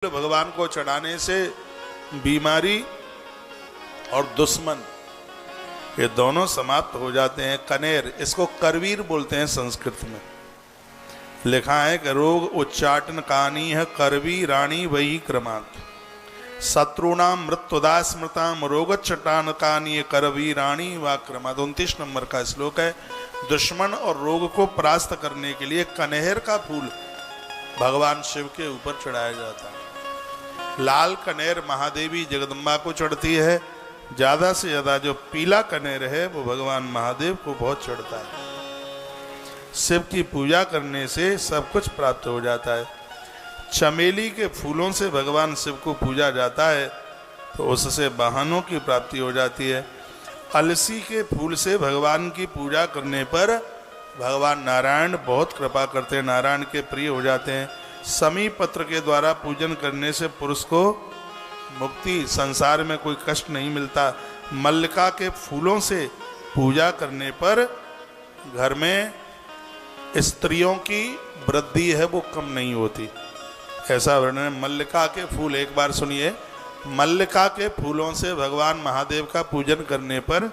भगवान को चढ़ाने से बीमारी और दुश्मन ये दोनों समाप्त हो जाते हैं। कनेर, इसको करवीर बोलते हैं संस्कृत में। लिखा है कि रोग उच्चाटन कानी है करवी रानी वही क्रमांत शत्रुणाम मृत्युदा स्मृताम रोग चटान कानी करवी रानी व क्रमांत। 29 नंबर का श्लोक है। दुश्मन और रोग को परास्त करने के लिए कनेर का फूल भगवान शिव के ऊपर चढ़ाया जाता है। लाल कनेर महादेवी जगदम्बा को चढ़ती है। ज्यादा से ज्यादा जो पीला कनेर है वो भगवान महादेव को बहुत चढ़ता है। शिव की पूजा करने से सब कुछ प्राप्त हो जाता है। चमेली के फूलों से भगवान शिव को पूजा जाता है तो उससे वाहनों की प्राप्ति हो जाती है। अलसी के फूल से भगवान की पूजा करने पर भगवान नारायण बहुत कृपा करते हैं, नारायण के प्रिय हो जाते हैं। समी पत्र के द्वारा पूजन करने से पुरुष को मुक्ति, संसार में कोई कष्ट नहीं मिलता। मल्लिका के फूलों से पूजा करने पर घर में स्त्रियों की वृद्धि है वो कम नहीं होती, ऐसा वर्णन है। मल्लिका के फूल, एक बार सुनिए, मल्लिका के फूलों से भगवान महादेव का पूजन करने पर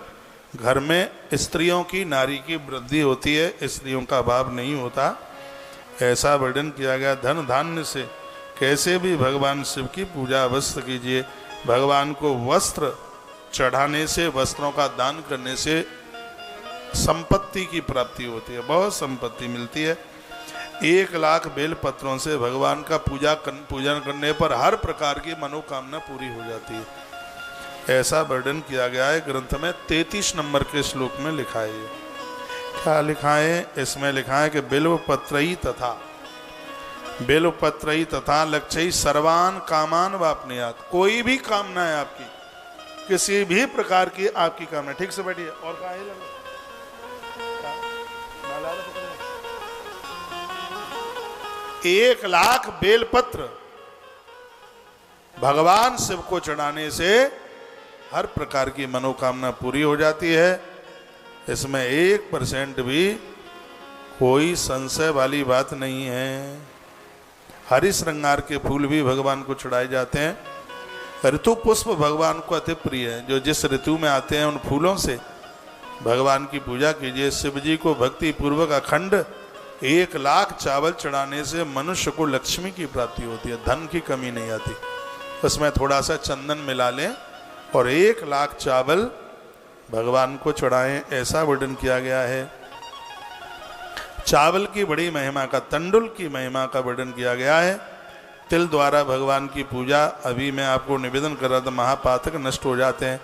घर में स्त्रियों की, नारी की वृद्धि होती है, स्त्रियों का अभाव नहीं होता, ऐसा वर्णन किया गया। धन धान्य से कैसे भी भगवान शिव की पूजा अवश्य कीजिए। भगवान को वस्त्र चढ़ाने से, वस्त्रों का दान करने से संपत्ति की प्राप्ति होती है, बहुत संपत्ति मिलती है। 1 लाख बेल पत्रों से भगवान का पूजन करने पर हर प्रकार की मनोकामना पूरी हो जाती है, ऐसा वर्णन किया गया है ग्रंथ में। 33 नंबर के श्लोक में लिखा है। क्या लिखा है इसमें? लिखा है कि बिल्वपत्रई तथा लक्ष्य सर्वान कामान वापनियात। कोई भी कामना है आपकी, किसी भी प्रकार की आपकी कामना, ठीक से बैठिए और कहा है 1 लाख बेलपत्र भगवान शिव को चढ़ाने से हर प्रकार की मनोकामना पूरी हो जाती है। इसमें 1% भी कोई संशय वाली बात नहीं है। हरि श्रृंगार के फूल भी भगवान को चढ़ाए जाते हैं। ऋतु पुष्प भगवान को अति प्रिय है। जो जिस ऋतु में आते हैं उन फूलों से भगवान की पूजा कीजिए। शिव जी को भक्ति पूर्वक अखंड 1 लाख चावल चढ़ाने से मनुष्य को लक्ष्मी की प्राप्ति होती है, धन की कमी नहीं आती। उसमें थोड़ा सा चंदन मिला लें और 1 लाख चावल भगवान को चढ़ाएं, ऐसा वर्णन किया गया है। चावल की बड़ी महिमा का, तंडुल की महिमा का वर्णन किया गया है। तिल द्वारा भगवान की पूजा, अभी मैं आपको निवेदन कर रहा था, महापातक नष्ट हो जाते हैं।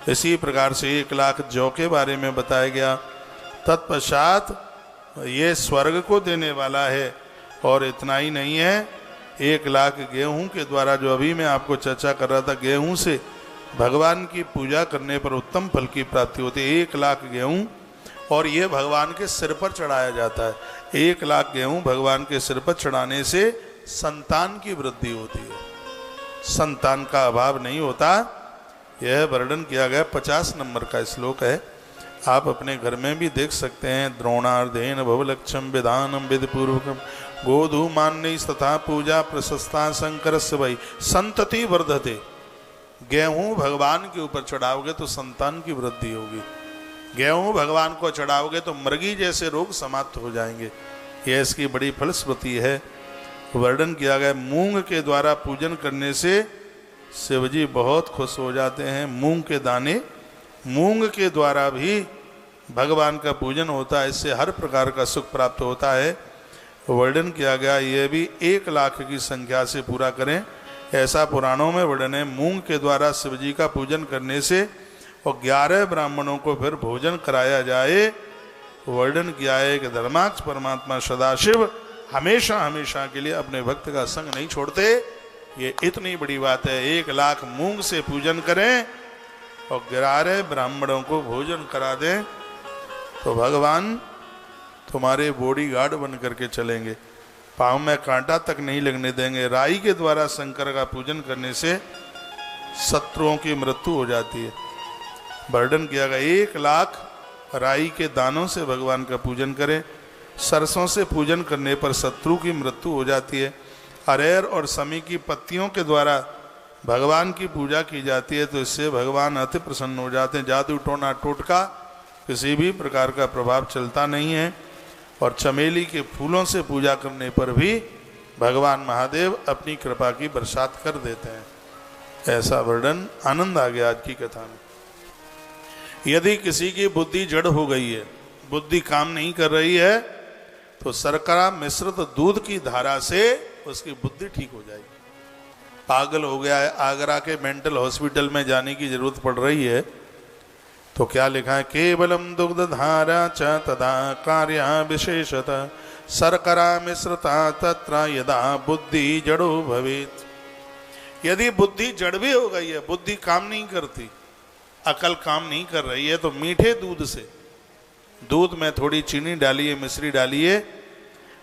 इसी प्रकार से 1 लाख जौ के बारे में बताया गया। तत्पश्चात ये स्वर्ग को देने वाला है। और इतना ही नहीं है, 1 लाख गेहूं के द्वारा, जो अभी मैं आपको चर्चा कर रहा था, गेहूं से भगवान की पूजा करने पर उत्तम फल की प्राप्ति होती है। 1 लाख गेहूं, और ये भगवान के सिर पर चढ़ाया जाता है। 1 लाख गेहूं भगवान के सिर पर चढ़ाने से संतान की वृद्धि होती है, संतान का अभाव नहीं होता। यह वर्णन किया गया। 50 नंबर का श्लोक है, आप अपने घर में भी देख सकते हैं। द्रोणार्धेन भवलक्षम विधानम विधिपूर्वकम गोधूमान्य तथा पूजा प्रशस्ता शंकर से वही संतति वर्धते। गेहूं भगवान के ऊपर चढ़ाओगे तो संतान की वृद्धि होगी। गेहूं भगवान को चढ़ाओगे तो मृगी जैसे रोग समाप्त हो जाएंगे। यह इसकी बड़ी फलश्रुति है। वर्णन किया गया। मूंग के द्वारा पूजन करने से शिवजी बहुत खुश हो जाते हैं। मूंग के दाने, मूंग के द्वारा भी भगवान का पूजन होता है, इससे हर प्रकार का सुख प्राप्त होता है। वर्णन किया गया। यह भी 1 लाख की संख्या से पूरा करें, ऐसा पुराणों में वर्णन है। मूंग के द्वारा शिवजी का पूजन करने से और 11 ब्राह्मणों को फिर भोजन कराया जाए। वर्णन किया है कि धर्माक्ष परमात्मा सदाशिव हमेशा हमेशा के लिए अपने भक्त का संग नहीं छोड़ते। ये इतनी बड़ी बात है। 1 लाख मूंग से पूजन करें और 11 ब्राह्मणों को भोजन करा दें तो भगवान तुम्हारे बॉडीगार्ड बन करके चलेंगे, पाँव में कांटा तक नहीं लगने देंगे। राई के द्वारा शंकर का पूजन करने से शत्रुओं की मृत्यु हो जाती है। वर्णन किया गया। 1 लाख राई के दानों से भगवान का पूजन करें। सरसों से पूजन करने पर शत्रु की मृत्यु हो जाती है। अरेर और समी की पत्तियों के द्वारा भगवान की पूजा की जाती है तो इससे भगवान अति प्रसन्न हो जाते हैं। जादू टोना टोटका किसी भी प्रकार का प्रभाव चलता नहीं है। और चमेली के फूलों से पूजा करने पर भी भगवान महादेव अपनी कृपा की बरसात कर देते हैं। ऐसा वर्णन। आनंद आ गया आज की कथा में। यदि किसी की बुद्धि जड़ हो गई है, बुद्धि काम नहीं कर रही है, तो शर्करा मिश्रित दूध की धारा से उसकी बुद्धि ठीक हो जाएगी। पागल हो गया है, आगरा के मेंटल हॉस्पिटल में जाने की जरूरत पड़ रही है, तो क्या लिखा है? केवलम दुग्ध धारा च तदा कार्य विशेषतः शर्करा मिश्रता तत्र यदा बुद्धि जड़ो भवेत। यदि बुद्धि जड़ भी हो गई है, बुद्धि काम नहीं करती, अकल काम नहीं कर रही है, तो मीठे दूध से, दूध में थोड़ी चीनी डालिए, मिश्री डालिए,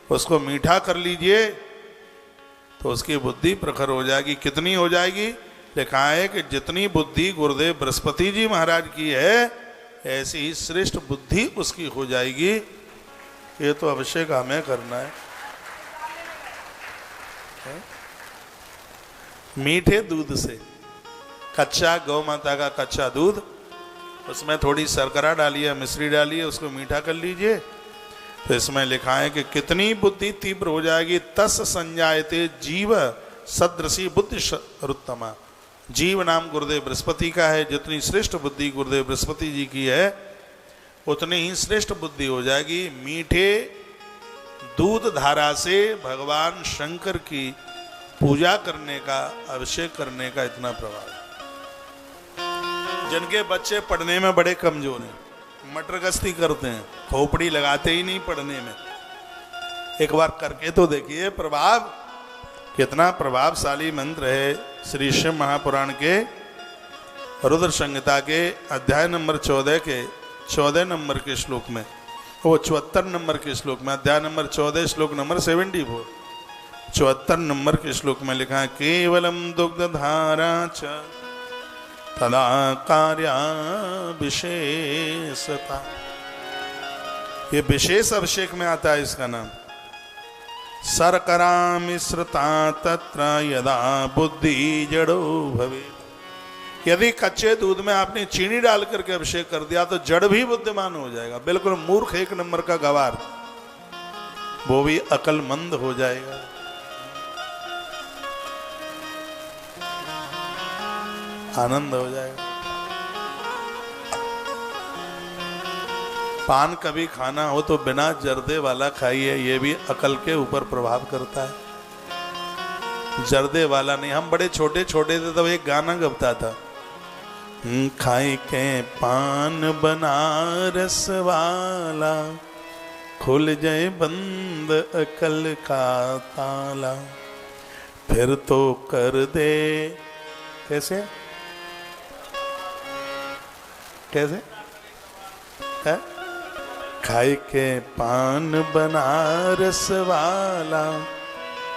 उसको मीठा कर लीजिए, तो उसकी बुद्धि प्रखर हो जाएगी। कितनी हो जाएगी? लिखा है कि जितनी बुद्धि गुरुदेव बृहस्पति जी महाराज की है, ऐसी ही श्रेष्ठ बुद्धि उसकी हो जाएगी। ये तो अभिषेक हमें करना है। मीठे दूध से, कच्चा गौ माता का कच्चा दूध, उसमें थोड़ी शर्करा डालिए, मिश्री डालिए, उसको मीठा कर लीजिए, तो इसमें लिखा है कि कितनी बुद्धि तीव्र हो जाएगी। तस् संजायते जीव सदृशी बुद्धि रुत्तमा। जीव नाम गुरुदेव बृहस्पति का है। जितनी श्रेष्ठ बुद्धि गुरुदेव बृहस्पति जी की है, उतनी ही श्रेष्ठ बुद्धि हो जाएगी। मीठे दूध धारा से भगवान शंकर की पूजा करने का, अभिषेक करने का इतना प्रभाव। जिनके बच्चे पढ़ने में बड़े कमजोर हैं, मटर गश्ती करते हैं, खोपड़ी लगाते ही नहीं पढ़ने में, एक बार करके तो देखिए प्रभाव, कितना प्रभावशाली मंत्र है। श्री शिव महापुराण के रुद्र संहिता के अध्याय नंबर 14 के 14 नंबर के श्लोक में, वो 74 नंबर के श्लोक में, अध्याय नंबर 14 श्लोक नंबर 74, 74 नंबर के श्लोक में लिखा है केवलम दुग्ध धारा च तदा कार्या विशेषता। ये विशेष अभिषेक में आता है इसका नाम। शर्करा मिश्रता तत्र यदा बुद्धि जड़ो भवे। यदि कच्चे दूध में आपने चीनी डाल करके अभिषेक कर दिया तो जड़ भी बुद्धिमान हो जाएगा। बिल्कुल मूर्ख एक नंबर का गवार, वो भी अकलमंद हो जाएगा। आनंद हो जाएगा। पान कभी खाना हो तो बिना जर्दे वाला खाइए, ये भी अकल के ऊपर प्रभाव करता है। जर्दे वाला नहीं। हम बड़े छोटे छोटे थे तब एक गाना गबता था, खाई के पान बनारस वाला, खुल जाए बंद अकल का ताला, फिर तो कर दे। कैसे कैसे है? खाई के पान बनारस वाला,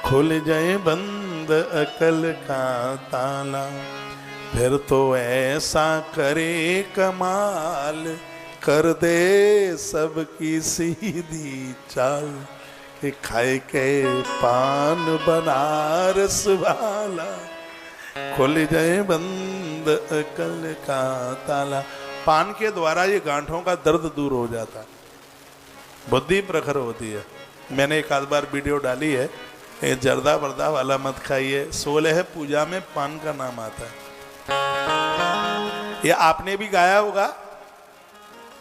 खुल जाए बंद अकल का ताला, फिर तो ऐसा करे कमाल, कर दे सबकी सीधी चाल, कि खाए के पान बनारस वाला, खुल जाए बंद अकल का ताला। पान के द्वारा ये गांठों का दर्द दूर हो जाता है, बुद्धि प्रखर होती है। मैंने एक आध बार वीडियो डाली है, ये जर्दा वर्दा वाला मत खाइए। 16 पूजा में पान का नाम आता है। ये आपने भी गाया होगा,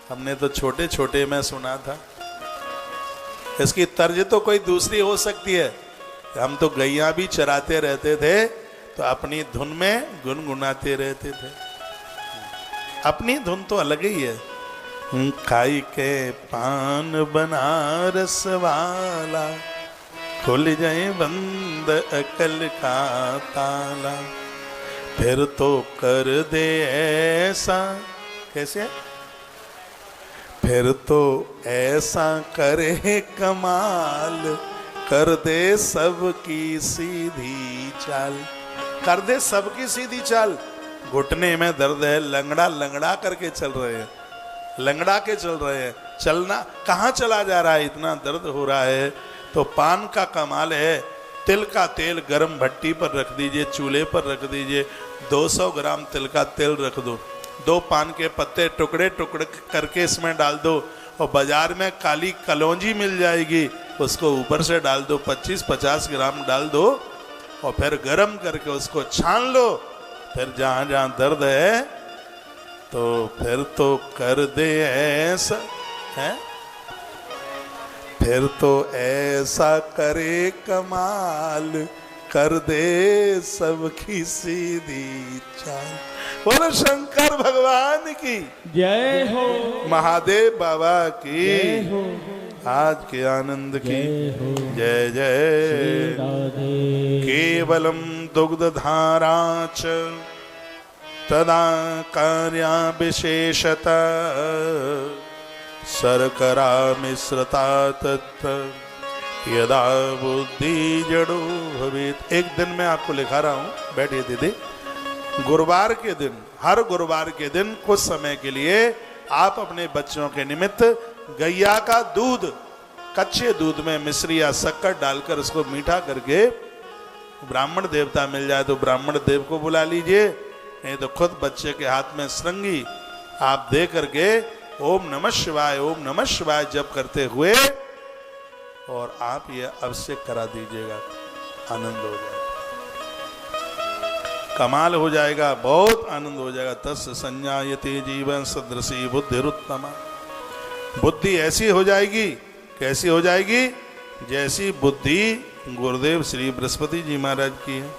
हमने तो छोटे छोटे में सुना था। इसकी तर्ज तो कोई दूसरी हो सकती है। हम तो गैया भी चराते रहते थे तो अपनी धुन में गुनगुनाते रहते थे। अपनी धुन तो अलग ही है। खाई के पान बनारस वाला, खुल जाए बंद अकल का ताला, फिर तो कर दे ऐसा। कैसे? फिर तो ऐसा करे कमाल, कर दे सबकी सीधी चाल। कर दे सबकी सीधी चाल। घुटने में दर्द है, लंगड़ा लंगड़ा करके चल रहे हैं, लंगड़ा के चल रहे हैं, चलना कहाँ चला जा रहा है, इतना दर्द हो रहा है। तो पान का कमाल है तिल का तेल गरम भट्टी पर रख दीजिए, चूल्हे पर रख दीजिए, 200 ग्राम तिल का तेल रख दो, 2 पान के पत्ते टुकड़े टुकड़े करके इसमें डाल दो, और बाजार में काली कलौंजी मिल जाएगी, उसको ऊपर से डाल दो, 25-50 ग्राम डाल दो, और फिर गरम करके उसको छान लो। फिर जहाँ जहाँ दर्द है तो फिर तो कर दे ऐसा है, फिर तो ऐसा करे कमाल, कर दे सबकी सीधी चाल। बोलो शंकर भगवान की जय हो, महादेव बाबा की जय हो, आज के आनंद की जय श्री जय। राधे। केवलम दुग्ध धारा च तदा कार्या विशेषता शर्करा मिश्रता तत्र यदा बुद्धि जड़ो भवेत। एक दिन में आपको लिखा रहा हूं, बैठिए दीदी। गुरुवार के दिन, हर गुरुवार के दिन कुछ समय के लिए आप अपने बच्चों के निमित्त गैया का दूध, कच्चे दूध में मिश्री या शक्कर डालकर उसको मीठा करके, ब्राह्मण देवता मिल जाए तो ब्राह्मण देव को बुला लीजिए, नहीं तो खुद बच्चे के हाथ में श्रृंगी आप दे करके ओम नमः शिवाय ओम नमः शिवाय जप करते हुए और आप ये अवश्य करा दीजिएगा, आनंद हो जाएगा, कमाल हो जाएगा, बहुत आनंद हो जाएगा। तस्य संजायते जीवन सदृशी बुद्धिरुत्तमा। बुद्धि ऐसी हो जाएगी, कैसी हो जाएगी? जैसी बुद्धि गुरुदेव श्री बृहस्पति जी महाराज की है।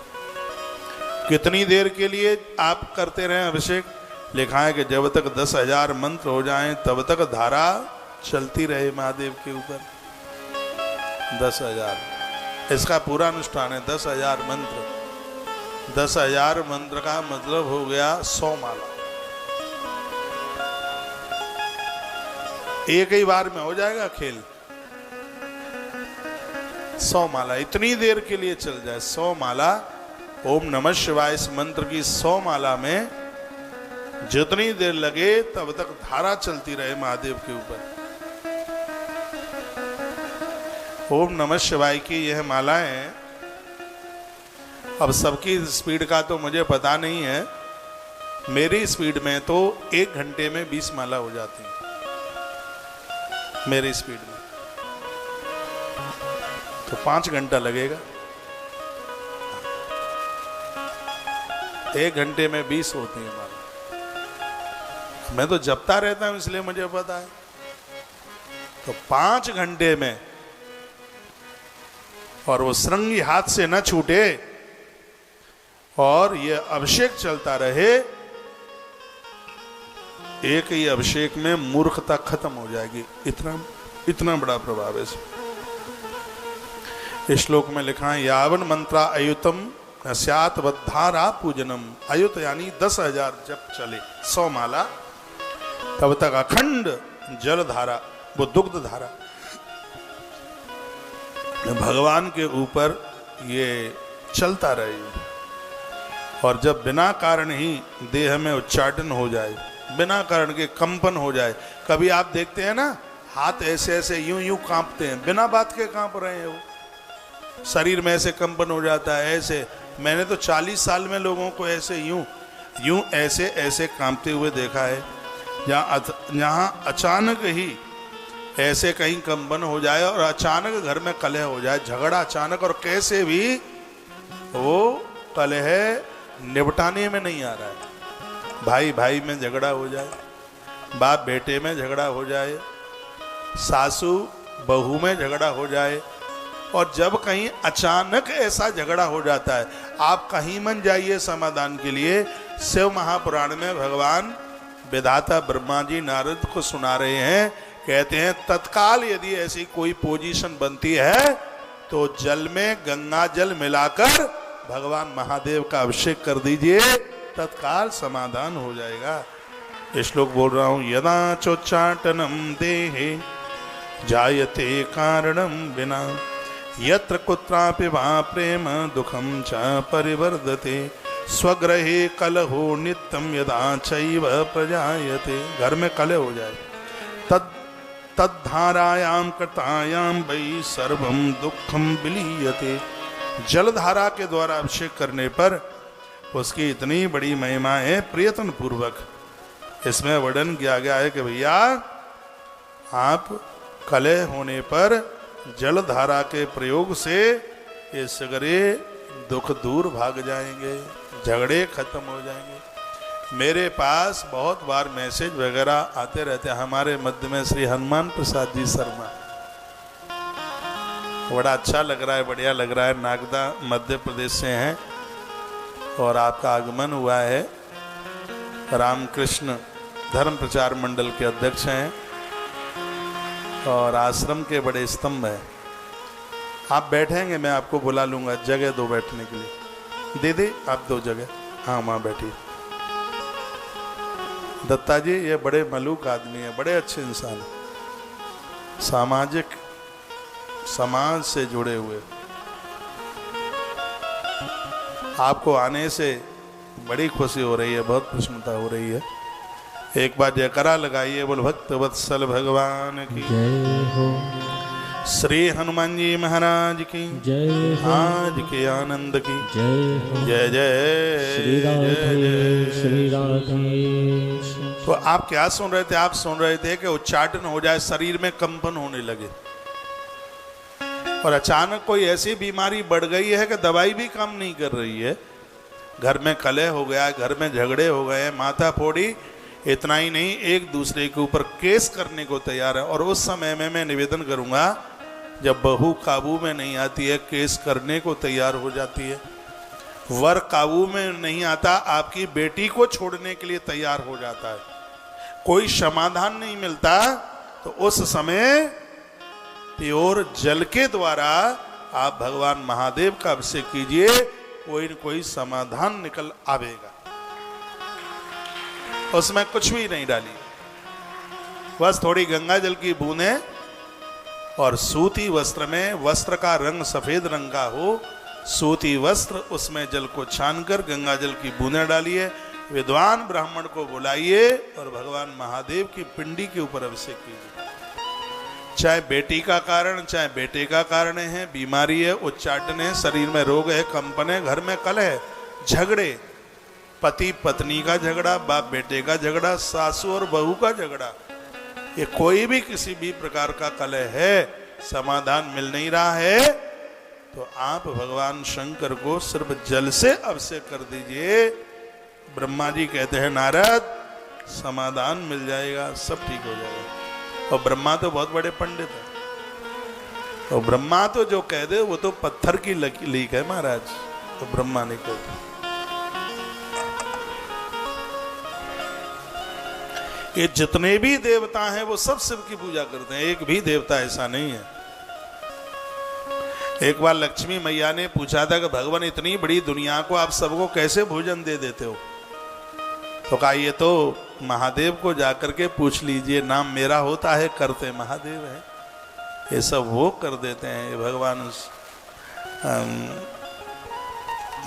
कितनी देर के लिए आप करते रहे अभिषेक? लिखा है कि जब तक 10,000 मंत्र हो जाएं तब तक धारा चलती रहे महादेव के ऊपर। 10,000 इसका पूरा अनुष्ठान है। 10,000 मंत्र, 10,000 मंत्र का मतलब हो गया 100 माला। एक ही बार में हो जाएगा खेल। 100 माला इतनी देर के लिए चल जाए। 100 माला ओम नमः शिवाय इस मंत्र की 100 माला में जितनी देर लगे तब तक धारा चलती रहे महादेव के ऊपर। ओम नमः शिवाय की यह मालाएं, अब सबकी स्पीड का तो मुझे पता नहीं है, मेरी स्पीड में तो 1 घंटे में 20 माला हो जाती है, मेरी स्पीड में तो 5 घंटा लगेगा। 1 घंटे में 20 होती है माला। मैं तो जपता रहता हूं इसलिए मुझे पता है। तो 5 घंटे में, और वो श्रृंगी हाथ से न छूटे और ये अभिषेक चलता रहे। एक ही अभिषेक में मूर्खता खत्म हो जाएगी। इतना बड़ा प्रभाव है इस श्लोक में लिखा है, यावन मंत्रा अयुतम स्यात् वद्धारा पूजनम। अयुत यानी 10,000 जप चले, 100 माला, तब तक अखंड जल धारा, वो दुग्ध धारा भगवान के ऊपर ये चलता रहे। और जब बिना कारण ही देह में उच्चाटन हो जाए, बिना कारण के कंपन हो जाए, कभी आप देखते हैं ना हाथ ऐसे ऐसे यूं यूं कांपते हैं, बिना बात के कांप रहे हैं, वो शरीर में ऐसे कंपन हो जाता है ऐसे। मैंने तो 40 साल में लोगों को ऐसे यूं ऐसे ऐसे कांपते हुए देखा है। जहाँ अचानक ही ऐसे कहीं कंपन हो जाए और अचानक घर में कलह हो जाए, झगड़ा अचानक, और कैसे भी वो कलह निपटाने में नहीं आ रहा है। भाई भाई में झगड़ा हो जाए, बाप बेटे में झगड़ा हो जाए, सासू बहू में झगड़ा हो जाए, और जब कहीं अचानक ऐसा झगड़ा हो जाता है, आप कहीं मन जाइए समाधान के लिए। शिव महापुराण में भगवान विधाता ब्रह्मा जी नारद को सुना रहे हैं, कहते हैं तत्काल यदि ऐसी कोई पोजीशन बनती है तो जल में गंगा जल मिलाकर भगवान महादेव का अभिषेक कर दीजिए, तत्काल समाधान हो जाएगा। श्लोक बोल रहा हूं, यदा चोच्चाटनम देहे जायते कारणम बिना यत्र कुत्रापि वा प्रेम दुखम च परिवर्धते स्वग्रहे कलहो नित्यम यदा चैव प्रजायते। घर में कलह हो जाए, तद्धारायां कृतायां वै सर्वं दुखम विलीयते। जलधारा के द्वारा अभिषेक करने पर उसकी इतनी बड़ी महिमा है प्रियतन पूर्वक इसमें वर्णन किया गया है कि भैया आप कलह होने पर जलधारा के प्रयोग से ये सगरे दुख दूर भाग जाएंगे, झगड़े खत्म हो जाएंगे। मेरे पास बहुत बार मैसेज वगैरह आते रहते हैं। हमारे मध्य में श्री हनुमान प्रसाद जी शर्मा, बड़ा अच्छा लग रहा है, बढ़िया लग रहा है। नागदा मध्य प्रदेश से हैं और आपका आगमन हुआ है। रामकृष्ण धर्म प्रचार मंडल के अध्यक्ष हैं और आश्रम के बड़े स्तंभ हैं। आप बैठेंगे, मैं आपको बुला लूंगा, जगह दो बैठने के लिए। दीदी आप दो जगह, हाँ वहाँ बैठिए। दत्ता जी ये बड़े मलूक आदमी है, बड़े अच्छे इंसान हैं, सामाजिक समाज से जुड़े हुए। आपको आने से बड़ी खुशी हो रही है, बहुत प्रसन्नता हो रही है। एक बार जयकारा लगाइए, बोल भक्त वत्सल भगवान की जय हो। श्री हनुमान जी महाराज की जय हो। आज के आनंद की जय हो। जय जय श्री राधे श्री राधे। तो आप क्या सुन रहे थे? आप सुन रहे थे कि उच्चाटन हो जाए, शरीर में कंपन होने लगे और अचानक कोई ऐसी बीमारी बढ़ गई है कि दवाई भी काम नहीं कर रही है। घर में कलह हो गया, घर में झगड़े हो गए, माथा फोड़ी, इतना ही नहीं एक दूसरे के ऊपर केस करने को तैयार है। और उस समय में मैं निवेदन करूंगा, जब बहू काबू में नहीं आती है केस करने को तैयार हो जाती है, वर काबू में नहीं आता आपकी बेटी को छोड़ने के लिए तैयार हो जाता है, कोई समाधान नहीं मिलता, तो उस समय प्योर जल के द्वारा आप भगवान महादेव का अभिषेक कीजिए, कोई न कोई समाधान निकल आवेगा। उसमें कुछ भी नहीं डाली, बस थोड़ी गंगा जल की बूंदें और सूती वस्त्र में, वस्त्र का रंग सफेद रंग का हो, सूती वस्त्र, उसमें जल को छानकर गंगा जल की बूंदें डालिए, विद्वान ब्राह्मण को बुलाइए और भगवान महादेव की पिंडी के ऊपर अभिषेक कीजिए। चाहे बेटी का कारण, चाहे बेटे का कारण है, बीमारी है, उच्चाटन है, शरीर में रोग है, कंपन है, घर में कलह है, झगड़े, पति पत्नी का झगड़ा, बाप बेटे का झगड़ा, सासू और बहू का झगड़ा, ये कोई भी किसी भी प्रकार का कलह है, समाधान मिल नहीं रहा है, तो आप भगवान शंकर को सिर्फ जल से अभिषेक कर दीजिए। ब्रह्मा जी कहते हैं नारद समाधान मिल जाएगा, सब ठीक हो जाएगा। और ब्रह्मा तो बहुत बड़े पंडित हैं, और ब्रह्मा तो जो कह दे वो तो पत्थर की लीक है महाराज, तो ब्रह्मा नहीं कहते। ये जितने भी देवता हैं वो सब शिव की पूजा करते हैं, एक भी देवता ऐसा नहीं है। एक बार लक्ष्मी मैया ने पूछा था कि भगवान इतनी बड़ी दुनिया को आप सबको कैसे भोजन दे देते हो? तो कहा ये तो महादेव को जाकर के पूछ लीजिए, नाम मेरा होता है, करते महादेव है, ये सब वो कर देते हैं। ये भगवान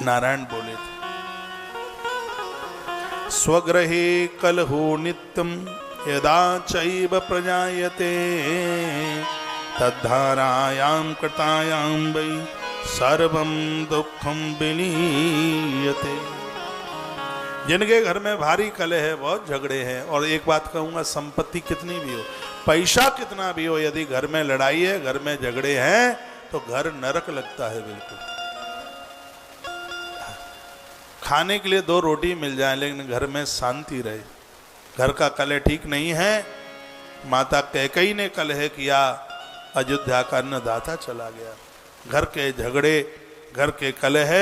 नारायण बोले थे, स्वग्रहे कलहो नित्यं यदा चैव प्रजायते तद्धारायां कृतायां वै सर्वं दुःखं विलीयते। जिनके घर में भारी कलह है, बहुत झगड़े हैं, और एक बात कहूंगा, संपत्ति कितनी भी हो, पैसा कितना भी हो, यदि घर में लड़ाई है, घर में झगड़े हैं, तो घर नरक लगता है बिल्कुल। खाने के लिए 2 रोटी मिल जाए लेकिन घर में शांति रहे, घर का कलह ठीक नहीं है। माता कैकेयी ने कलह किया, अयोध्या का अन्नदाता चला गया। घर के झगड़े, घर के कलह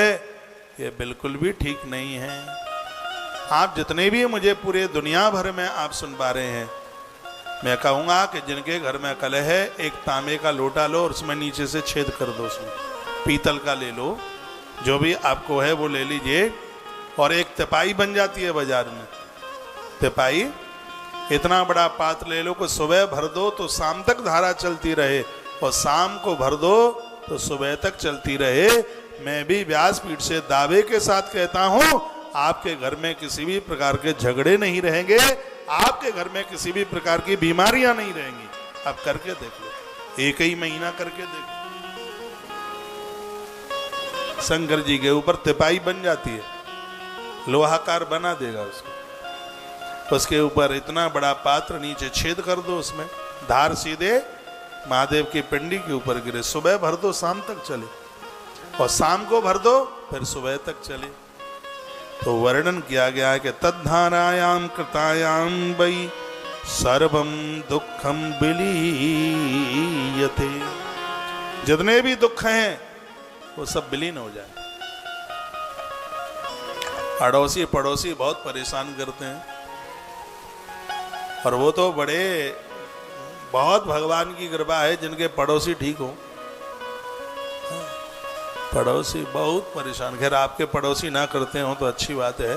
ये बिल्कुल भी ठीक नहीं है। आप जितने भी मुझे पूरे दुनिया भर में आप सुन पा रहे हैं, मैं कहूँगा कि जिनके घर में कलह है, एक तांबे का लोटा लो और उसमें नीचे से छेद कर दो, उसमें पीतल का ले लो, जो भी आपको है वो ले लीजिए, और एक तिपाई बन जाती है बाजार में, तिपाई, इतना बड़ा पात्र ले लो कि सुबह भर दो तो शाम तक धारा चलती रहे, और शाम को भर दो तो सुबह तक चलती रहे। मैं भी व्यासपीठ से दावे के साथ कहता हूँ, आपके घर में किसी भी प्रकार के झगड़े नहीं रहेंगे, आपके घर में किसी भी प्रकार की बीमारियां नहीं रहेंगी। आप करके देख लो, एक ही महीना करके देख लो। शंकर जी के ऊपर तिपाही बन जाती है, लोहाकार बना देगा उसको। उसके ऊपर इतना बड़ा पात्र, नीचे छेद कर दो, उसमें धार सीधे महादेव की पिंडी के ऊपर गिरे। सुबह भर दो, शाम तक चले, और शाम को भर दो, फिर सुबह तक चले। तो वर्णन किया गया है कि तद्धारायाम कृतायाम वै सर्वम दुखम विलीयते। जितने भी दुख हैं वो सब विलीन हो जाए। अड़ोसी पड़ोसी बहुत परेशान करते हैं, और वो तो बहुत भगवान की कृपा है जिनके पड़ोसी ठीक हो। पड़ोसी बहुत परेशान, खैर आपके पड़ोसी ना करते हो तो अच्छी बात है।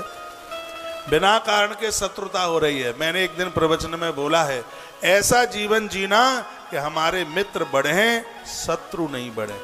बिना कारण के शत्रुता हो रही है। मैंने एक दिन प्रवचन में बोला है, ऐसा जीवन जीना कि हमारे मित्र बढ़े, शत्रु नहीं बढ़े।